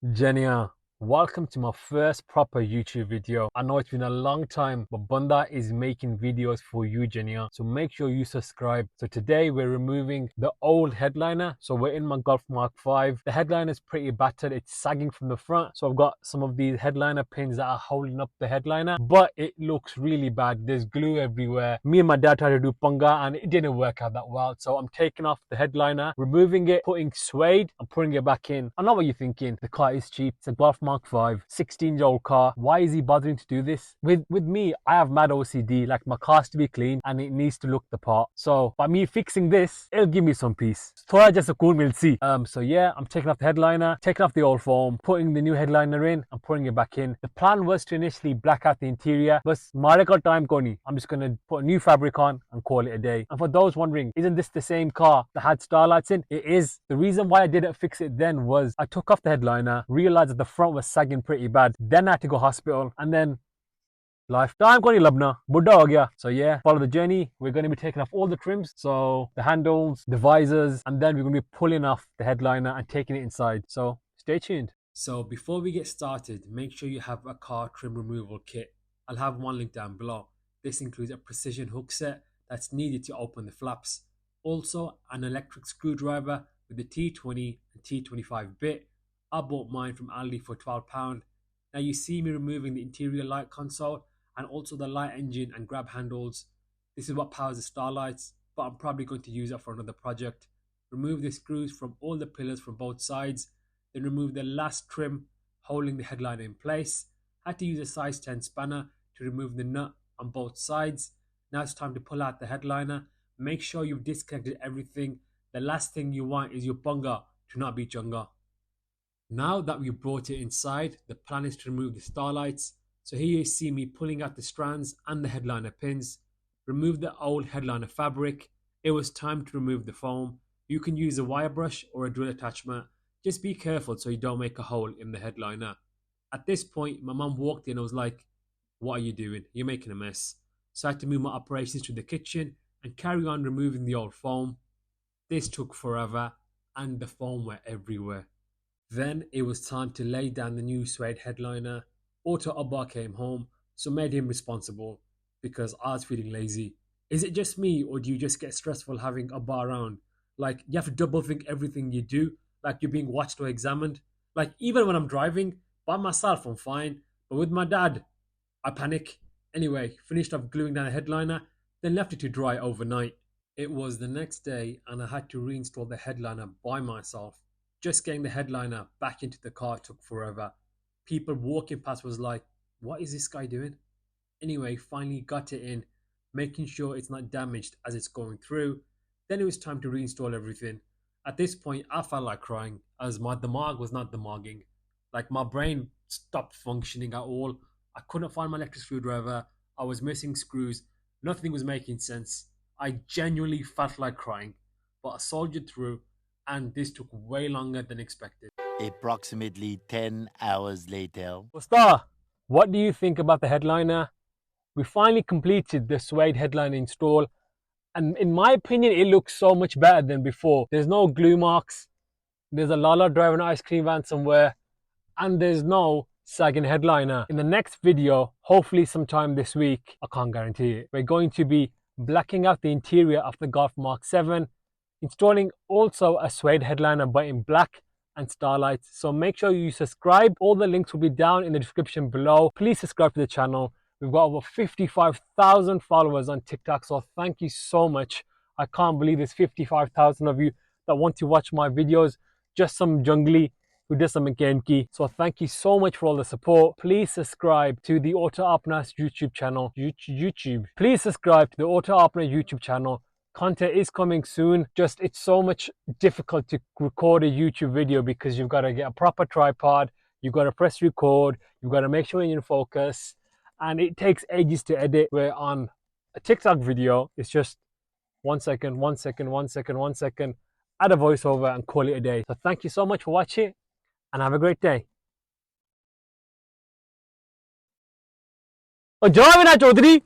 Jenia, welcome to my first proper YouTube video. I know it's been a long time, but Banda is making videos for you, Jenia. So make sure you subscribe. So today we're removing the old headliner. So we're in my Golf Mark 5. The headliner is pretty battered. It's sagging from the front. So I've got some of these headliner pins that are holding up the headliner, but it looks really bad. There's glue everywhere. Me and my dad tried to do punga and it didn't work out that well. So I'm taking off the headliner, removing it, putting suede and putting it back in. I know what you're thinking. The car is cheap. It's a Golf Mark 5, 16-year-old car. Why is he bothering to do this? With me, I have mad OCD. Like, my car has to be clean and it needs to look the part. So by me fixing this, it'll give me some peace. Thoda jaisa sukoon we'll see. So yeah, I'm taking off the headliner, taking off the old foam, putting the new headliner in and putting it back in. The plan was to initially black out the interior, but mare ka time ko nahi. I'm just gonna put a new fabric on and call it a day. And for those wondering, isn't this the same car that had starlights in? It is. The reason why I didn't fix it then was I took off the headliner, realized that the front was sagging pretty bad. Then I had to go hospital, and then life. Time ko nahi labna. Buddha ho gaya. So yeah, follow the journey. We're going to be taking off all the trims. So the handles, the visors, and then we're going to be pulling off the headliner and taking it inside. So stay tuned. So before we get started, make sure you have a car trim removal kit. I'll have one link down below. This includes a precision hook set that's needed to open the flaps. Also, an electric screwdriver with the T20 and T25 bit. I bought mine from Aldi for £12. Now you see me removing the interior light console and also the light engine and grab handles. This is what powers the starlights, but I'm probably going to use it for another project. Remove the screws from all the pillars from both sides, then remove the last trim holding the headliner in place. Had to use a size 10 spanner to remove the nut on both sides. Now it's time to pull out the headliner. Make sure you've disconnected everything. The last thing you want is your bunga to not be chunga. Now that we've brought it inside, the plan is to remove the starlights. So here you see me pulling out the strands and the headliner pins. Remove the old headliner fabric. It was time to remove the foam. You can use a wire brush or a drill attachment. Just be careful so you don't make a hole in the headliner. At this point, my mum walked in and was like, "What are you doing? You're making a mess." So I had to move my operations to the kitchen and carry on removing the old foam. This took forever and the foam went everywhere. Then it was time to lay down the new suede headliner. Otto Abba came home, so made him responsible because I was feeling lazy. Is it just me, or do you just get stressful having Abba around? Like, you have to double think everything you do, like you're being watched or examined. Like, even when I'm driving by myself, I'm fine, but with my dad, I panic. Anyway, finished off gluing down the headliner, then left it to dry overnight. It was the next day, and I had to reinstall the headliner by myself. Just getting the headliner back into the car took forever. People walking past was like, "What is this guy doing?" Anyway, finally got it in, making sure it's not damaged as it's going through. Then it was time to reinstall everything. At this point, I felt like crying as my damag was not damagging. Like, my brain stopped functioning at all. I couldn't find my electric screwdriver. I was missing screws. Nothing was making sense. I genuinely felt like crying, but I soldiered through, and this took way longer than expected. Approximately 10 hours later. Usta, what do you think about the headliner? We finally completed the suede headliner install, and in my opinion, it looks so much better than before. There's no glue marks, there's a Lala driving an ice cream van somewhere, and there's no sagging headliner. In the next video, hopefully sometime this week, I can't guarantee it, we're going to be blacking out the interior of the Golf Mark 7, installing also a suede headliner but in black and starlights. So make sure you subscribe. All the links will be down in the description below. Please subscribe to the channel. We've got over 55,000 followers on TikTok, so thank you so much. I can't believe there's 55,000 of you that want to watch my videos. Just some jungly who does some MK5. So thank you so much for all the support. Please subscribe to the Auto Apnas YouTube channel. Please subscribe to the Auto Apnas YouTube channel. Content is coming soon. Just, it's so much difficult to record a YouTube video because you've got to get a proper tripod, you've got to press record, you've got to make sure you're in focus, and it takes ages to edit. Where on a TikTok video, it's just 1 second, 1 second, 1 second, 1 second, add a voiceover and call it a day. So thank you so much for watching and have a great day. Oh, Javina Chaudhary.